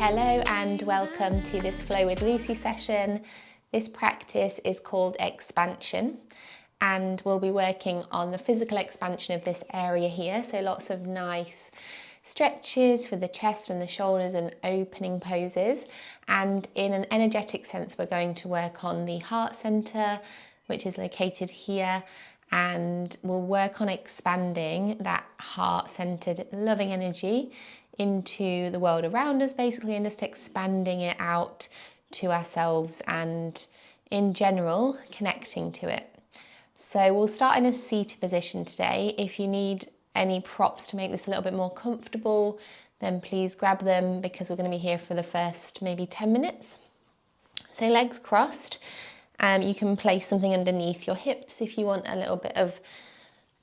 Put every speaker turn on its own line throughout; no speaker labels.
Hello and welcome to this Flow with Lucy session. This practice is called expansion and we'll be working on the physical expansion of this area here. So lots of nice stretches for the chest and the shoulders and opening poses. And in an energetic sense, we're going to work on the heart center, which is located here. And we'll work on expanding that heart-centered loving energy into the world around us basically, and just expanding it out to ourselves and in general connecting to it. So we'll start in a seated position today. If you need any props to make this a little bit more comfortable, then please grab them because we're going to be here for the first maybe 10 minutes. So legs crossed. You can place something underneath your hips if you want a little bit of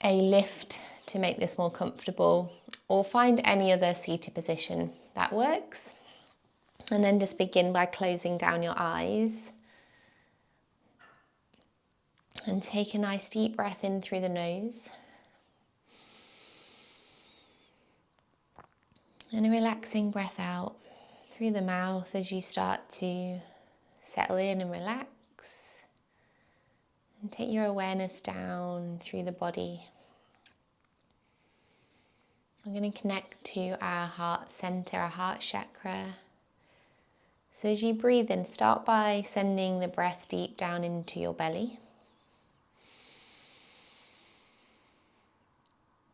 a lift to make this more comfortable, or find any other seated position that works. And then just begin by closing down your eyes and take a nice deep breath in through the nose and a relaxing breath out through the mouth as you start to settle in and relax. And take your awareness down through the body. I'm going to connect to our heart center, our heart chakra. So as you breathe in, start by sending the breath deep down into your belly.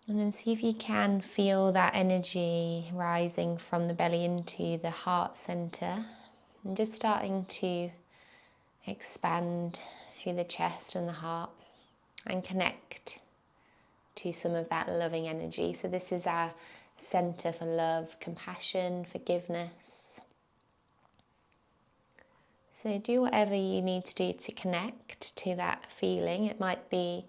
And then see if you can feel that energy rising from the belly into the heart center. And just starting to expand through the chest and the heart and connect to some of that loving energy. So this is our center for love, compassion, forgiveness. So do whatever you need to do to connect to that feeling. It might be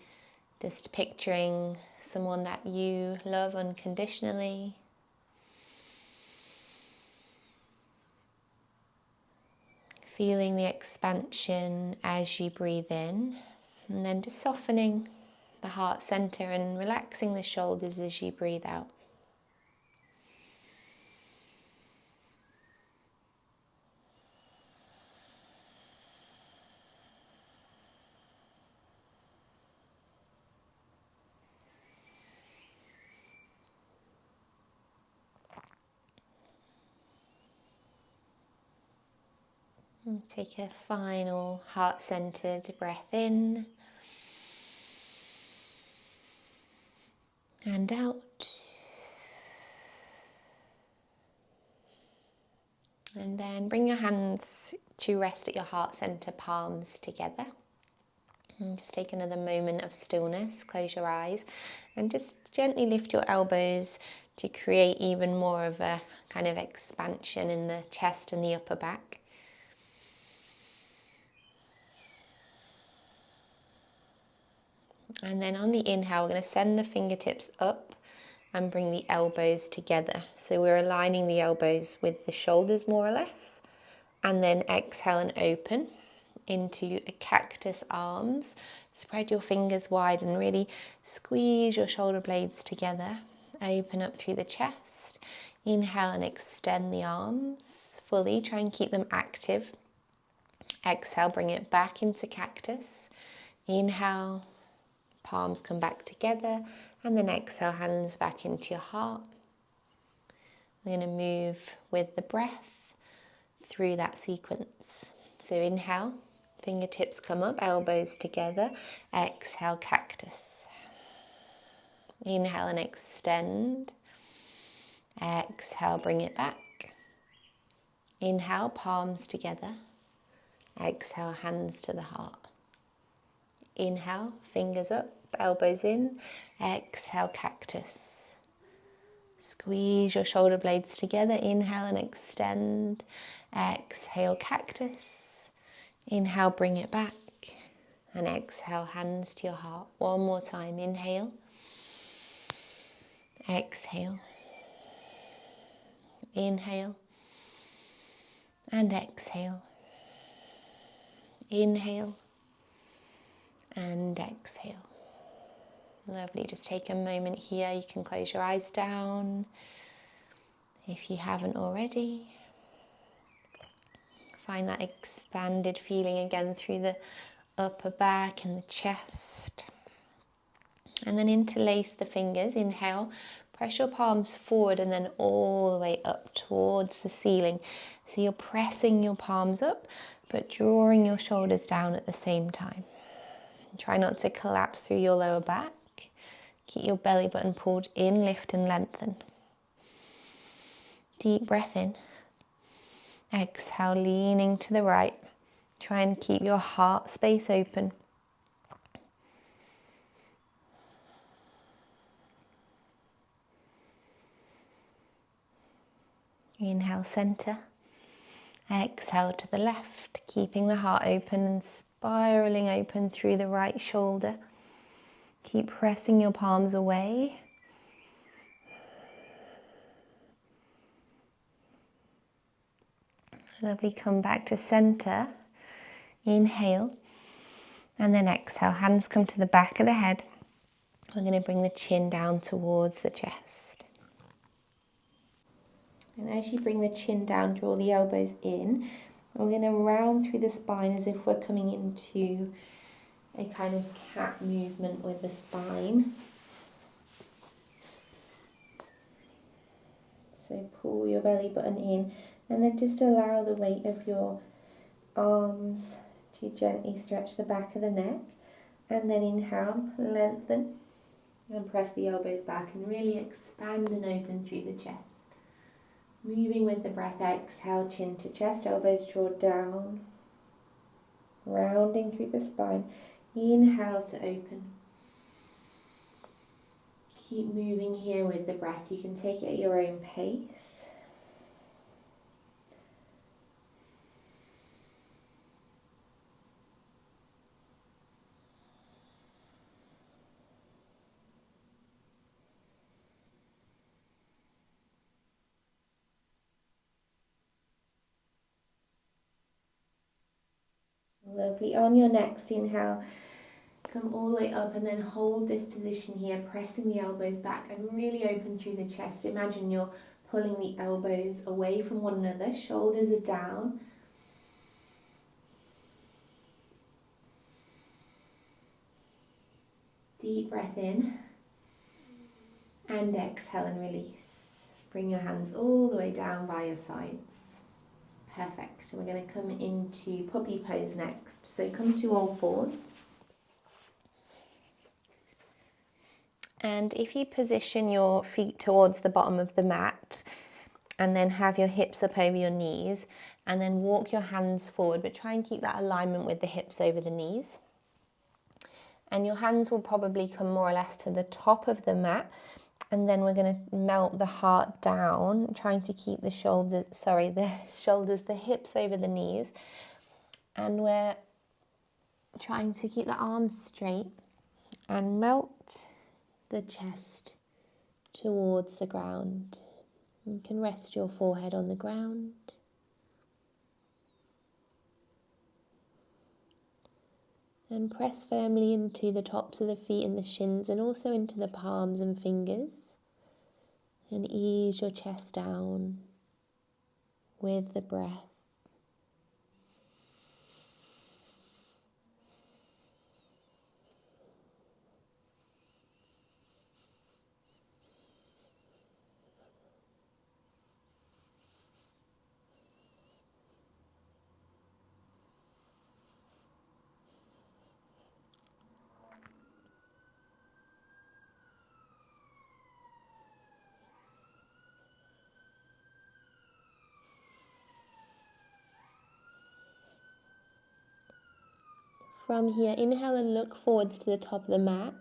just picturing someone that you love unconditionally. Feeling the expansion as you breathe in, and then just softening the heart center and relaxing the shoulders as you breathe out. And take a final heart-centered breath in and out. And then bring your hands to rest at your heart center, palms together. And just take another moment of stillness, close your eyes, and just gently lift your elbows to create even more of a kind of expansion in the chest and the upper back. And then on the inhale, we're going to send the fingertips up and bring the elbows together. So we're aligning the elbows with the shoulders more or less. And then exhale and open into a cactus arms. Spread your fingers wide and really squeeze your shoulder blades together. Open up through the chest. Inhale and extend the arms fully. Try and keep them active. Exhale, bring it back into cactus. Inhale. Palms come back together, and then exhale, hands back into your heart. We're going to move with the breath through that sequence. So inhale, fingertips come up, elbows together. Exhale, cactus. Inhale and extend. Exhale, bring it back. Inhale, palms together. Exhale, hands to the heart. Inhale, fingers up, elbows in. Exhale, cactus. Squeeze your shoulder blades together. Inhale and extend. Exhale, cactus. Inhale, bring it back. And exhale, hands to your heart. One more time. Inhale. Exhale. Inhale. And exhale. Inhale. And exhale. Lovely. Just take a moment here. You can close your eyes down if you haven't already. Find that expanded feeling again through the upper back and the chest. And then interlace the fingers. Inhale, press your palms forward and then all the way up towards the ceiling. So you're pressing your palms up, but drawing your shoulders down at the same time. Try not to collapse through your lower back. Keep your belly button pulled in, lift and lengthen. Deep breath in. Exhale, leaning to the right. Try and keep your heart space open. Inhale, center. Exhale to the left, keeping the heart open and spiraling open through the right shoulder. Keep pressing your palms away. Lovely, come back to center. Inhale, and then exhale. Hands come to the back of the head. We're going to bring the chin down towards the chest. And as you bring the chin down, draw the elbows in. We're going to round through the spine as if we're coming into a kind of cat movement with the spine. So pull your belly button in and then just allow the weight of your arms to gently stretch the back of the neck. And then inhale, lengthen and press the elbows back and really expand and open through the chest. Moving with the breath, exhale, chin to chest, elbows draw down, rounding through the spine. Inhale to open. Keep moving here with the breath. You can take it at your own pace. Lovely. On your next inhale, come all the way up and then hold this position here, pressing the elbows back and really open through the chest. Imagine you're pulling the elbows away from one another, shoulders are down. Deep breath in and exhale and release. Bring your hands all the way down by your sides. Perfect. We're going to come into puppy pose next. So come to all fours. And if you position your feet towards the bottom of the mat and then have your hips up over your knees and then walk your hands forward, but try and keep that alignment with the hips over the knees. And your hands will probably come more or less to the top of the mat. And then we're going to melt the heart down, trying to keep the the hips over the knees. And we're trying to keep the arms straight and melt the chest towards the ground. You can rest your forehead on the ground. And press firmly into the tops of the feet and the shins and also into the palms and fingers. And ease your chest down with the breath. From here, inhale and look forwards to the top of the mat.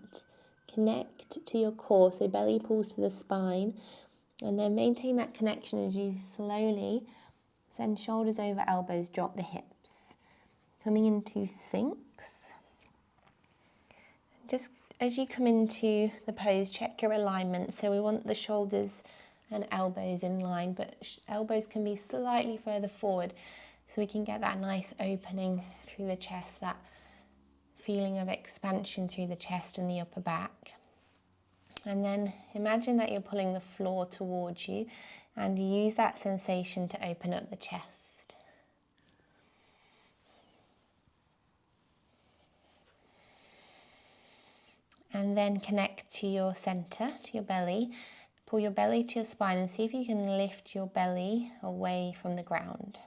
Connect to your core, so belly pulls to the spine. And then maintain that connection as you slowly send shoulders over elbows, drop the hips. Coming into Sphinx. Just as you come into the pose, check your alignment. So we want the shoulders and elbows in line, but elbows can be slightly further forward so we can get that nice opening through the chest, that feeling of expansion through the chest and the upper back. And then imagine that you're pulling the floor towards you and use that sensation to open up the chest. And then connect to your center, to your belly. Pull your belly to your spine and see if you can lift your belly away from the ground.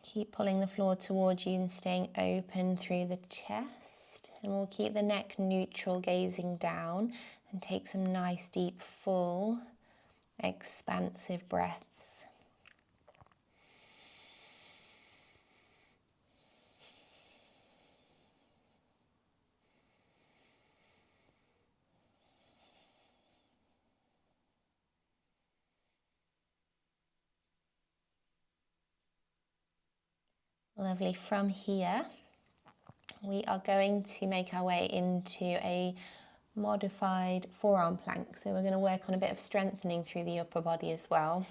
Keep pulling the floor towards you and staying open through the chest. And we'll keep the neck neutral, gazing down, and take some nice, deep, full, expansive breaths. Lovely. From here, we are going to make our way into a modified forearm plank. So we're going to work on a bit of strengthening through the upper body as well.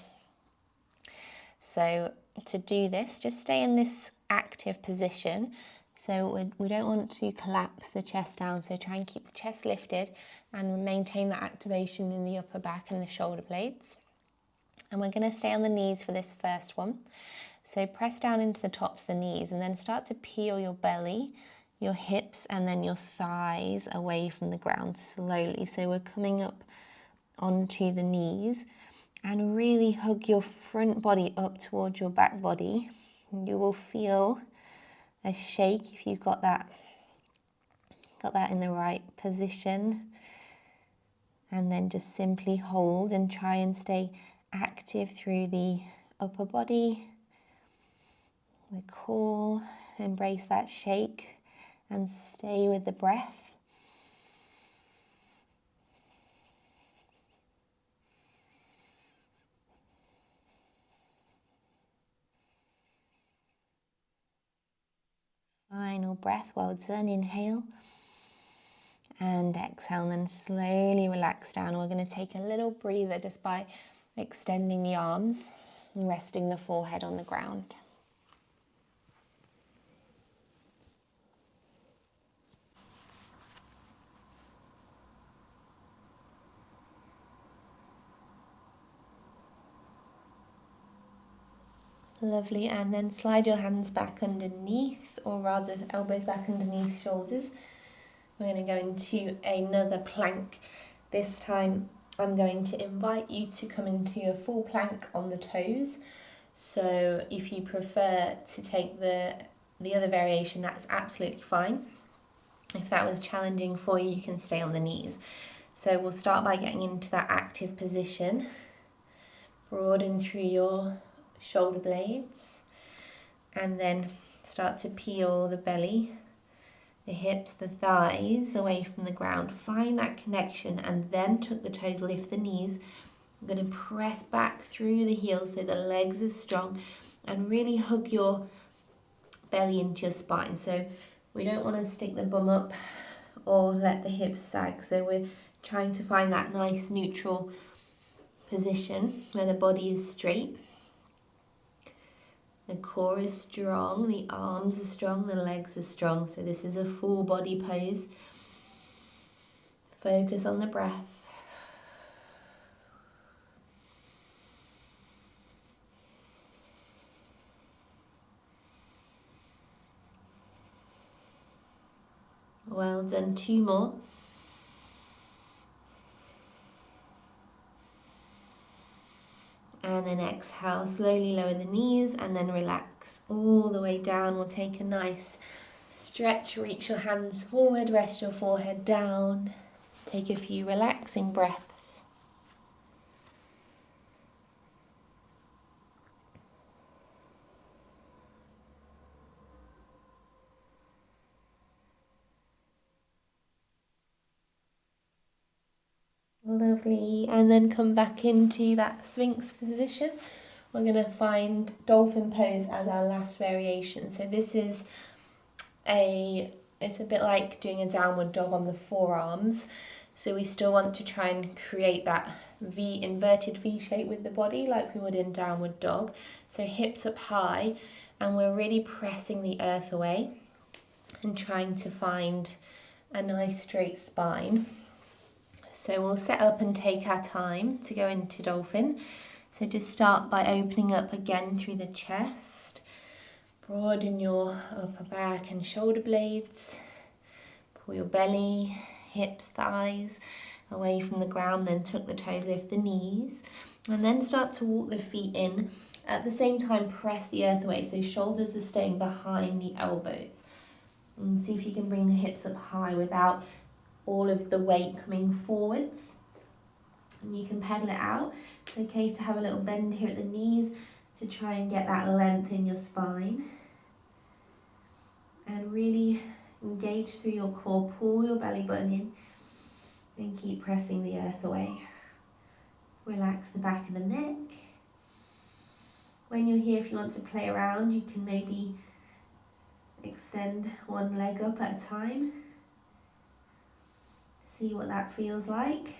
So to do this, just stay in this active position. So we don't want to collapse the chest down, so try and keep the chest lifted and maintain that activation in the upper back and the shoulder blades. And we're going to stay on the knees for this first one. So press down into the tops of the knees and then start to peel your belly, your hips and then your thighs away from the ground slowly. So we're coming up onto the knees and really hug your front body up towards your back body. You will feel a shake if you've got that in the right position. And then just simply hold and try and stay active through the upper body, the core. Embrace that shake and stay with the breath. Final breath, well done. Inhale and exhale, and then slowly relax down. We're going to take a little breather just by extending the arms and resting the forehead on the ground. Lovely, and then slide your hands back underneath, or rather elbows back underneath shoulders. We're going to go into another plank. This time I'm going to invite you to come into a full plank on the toes. So if you prefer to take the other variation, that's absolutely fine. If that was challenging for you, you can stay on the knees. So we'll start by getting into that active position. Broaden through your shoulder blades and then start to peel the belly, the hips, the thighs away from the ground. Find that connection and then tuck the toes, lift the knees. I'm going to press back through the heels so the legs are strong and really hug your belly into your spine. So we don't want to stick the bum up or let the hips sag. So we're trying to find that nice neutral position where the body is straight. The core is strong, the arms are strong, the legs are strong. So this is a full body pose. Focus on the breath. Well done, 2 more. And then exhale, slowly lower the knees and then relax all the way down. We'll take a nice stretch, reach your hands forward, rest your forehead down. Take a few relaxing breaths. Lovely, and then come back into that Sphinx position. We're going to find dolphin pose as our last variation. So this is it's a bit like doing a downward dog on the forearms. So we still want to try and create that inverted V shape with the body like we would in downward dog. So hips up high, and we're really pressing the earth away and trying to find a nice straight spine. So we'll set up and take our time to go into dolphin. So just start by opening up again through the chest. Broaden your upper back and shoulder blades. Pull your belly, hips, thighs away from the ground, then tuck the toes, lift the knees, and then start to walk the feet in. At the same time, press the earth away, so shoulders are staying behind the elbows. And see if you can bring the hips up high without all of the weight coming forwards. And you can pedal it out. It's okay to have a little bend here at the knees to try and get that length in your spine. And really engage through your core, pull your belly button in and keep pressing the earth away. Relax the back of the neck. When you're here, if you want to play around, you can maybe extend one leg up at a time. See what that feels like.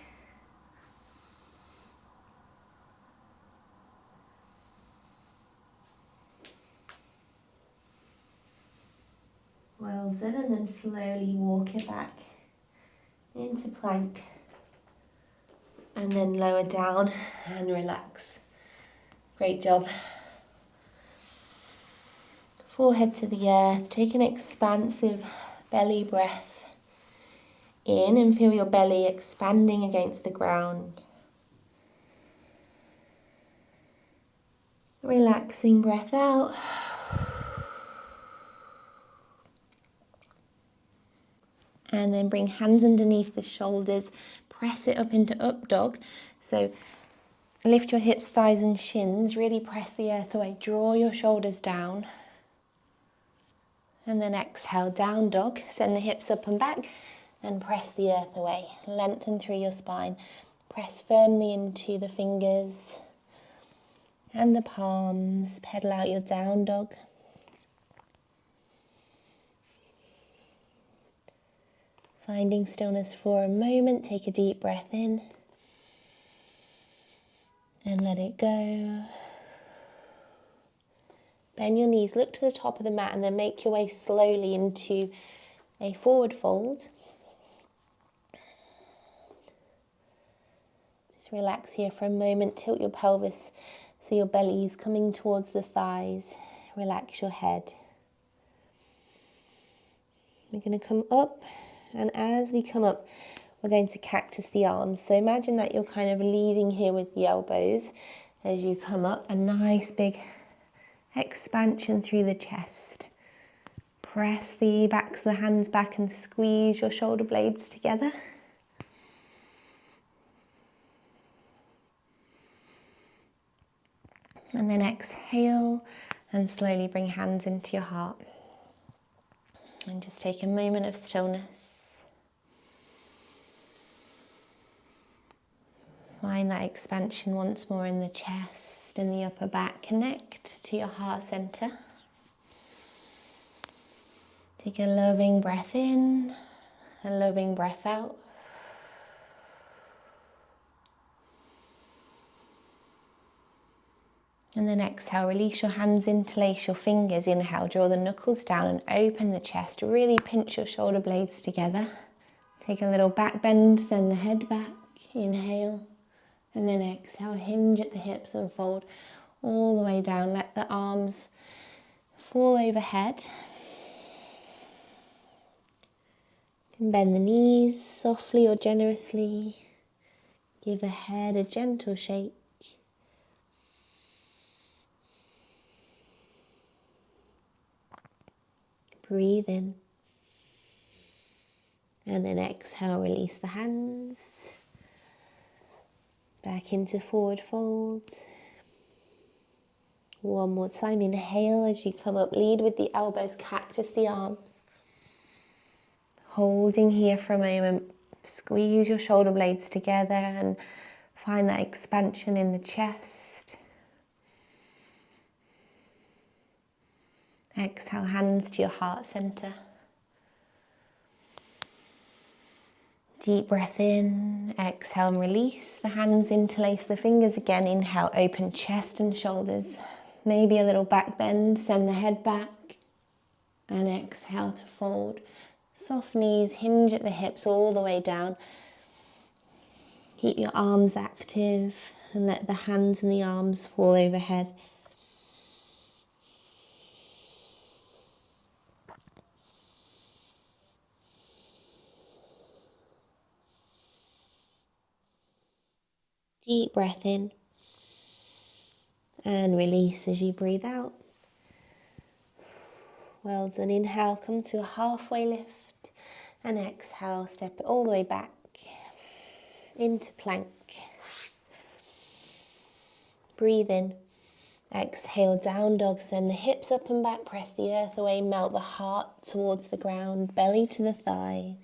Well done, and then slowly walk it back into plank. And then lower down and relax. Great job. Forehead to the earth, take an expansive belly breath in and feel your belly expanding against the ground. Relaxing breath out. And then bring hands underneath the shoulders, press it up into up dog. So lift your hips, thighs and shins, really press the earth away, draw your shoulders down. And then exhale, down dog, send the hips up and back and press the earth away. Lengthen through your spine, press firmly into the fingers and the palms, pedal out your down dog. Finding stillness for a moment, take a deep breath in and let it go. Bend your knees, look to the top of the mat and then make your way slowly into a forward fold. Just relax here for a moment, tilt your pelvis so your belly is coming towards the thighs. Relax your head. We're going to come up, and as we come up, we're going to cactus the arms. So imagine that you're kind of leading here with the elbows as you come up, a nice big expansion through the chest. Press the backs of the hands back and squeeze your shoulder blades together. And then exhale and slowly bring hands into your heart. And just take a moment of stillness. Find that expansion once more in the chest and the upper back. Connect to your heart center. Take a loving breath in, a loving breath out. And then exhale, release your hands, interlace your fingers. Inhale, draw the knuckles down and open the chest. Really pinch your shoulder blades together. Take a little back bend, send the head back. Inhale. And then exhale, hinge at the hips and fold all the way down. Let the arms fall overhead. Bend the knees softly or generously. Give the head a gentle shake. Breathe in. And then exhale, release the hands. Back into forward fold. One more time, inhale as you come up, lead with the elbows, cactus the arms. Holding here for a moment, squeeze your shoulder blades together and find that expansion in the chest. Exhale, hands to your heart center. Deep breath in, exhale and release. The hands interlace the fingers again. Inhale, open chest and shoulders. Maybe a little back bend, send the head back. And exhale to fold. Soft knees, hinge at the hips all the way down. Keep your arms active and let the hands and the arms fall overhead. Deep breath in and release as you breathe out. Well done. Inhale, come to a halfway lift, and exhale, step it all the way back into plank. Breathe in. Exhale, down dog, send the hips up and back, press the earth away, melt the heart towards the ground, belly to the thighs.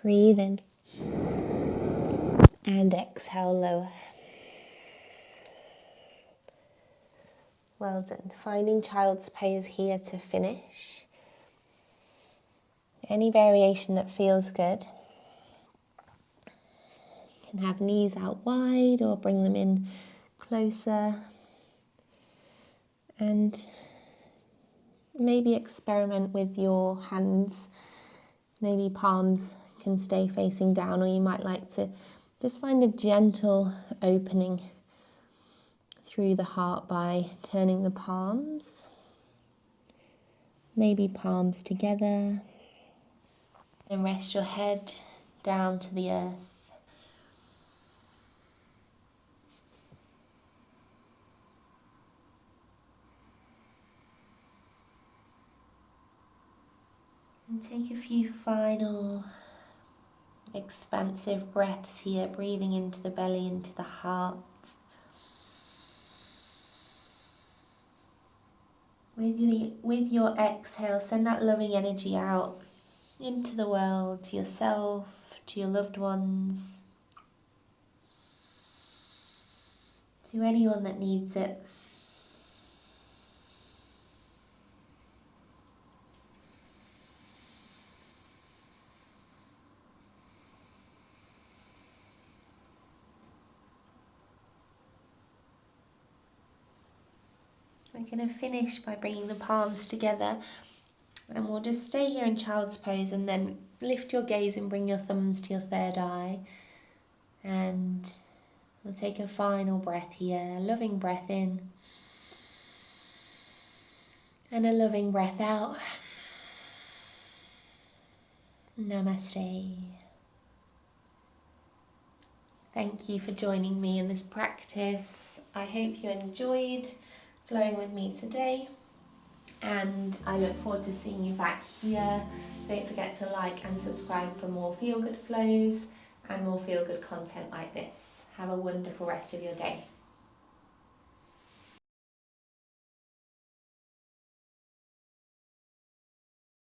Breathe in. And exhale, lower. Well done. Finding child's pose here to finish. Any variation that feels good. You can have knees out wide or bring them in closer. And maybe experiment with your hands. Maybe palms can stay facing down, or you might like to just find a gentle opening through the heart by turning the palms. Maybe palms together. And rest your head down to the earth. And take a few final expansive breaths here, breathing into the belly, into the heart. With your exhale, send that loving energy out into the world, to yourself, to your loved ones, to anyone that needs it. We're going to finish by bringing the palms together, and we'll just stay here in child's pose, and then lift your gaze and bring your thumbs to your third eye, and we'll take a final breath here, a loving breath in and a loving breath out. Namaste. Thank you for joining me in this practice. I hope you enjoyed flowing with me today, and I look forward to seeing you back here. Don't forget to like and subscribe for more feel-good flows and more feel-good content like this. Have a wonderful rest of your day.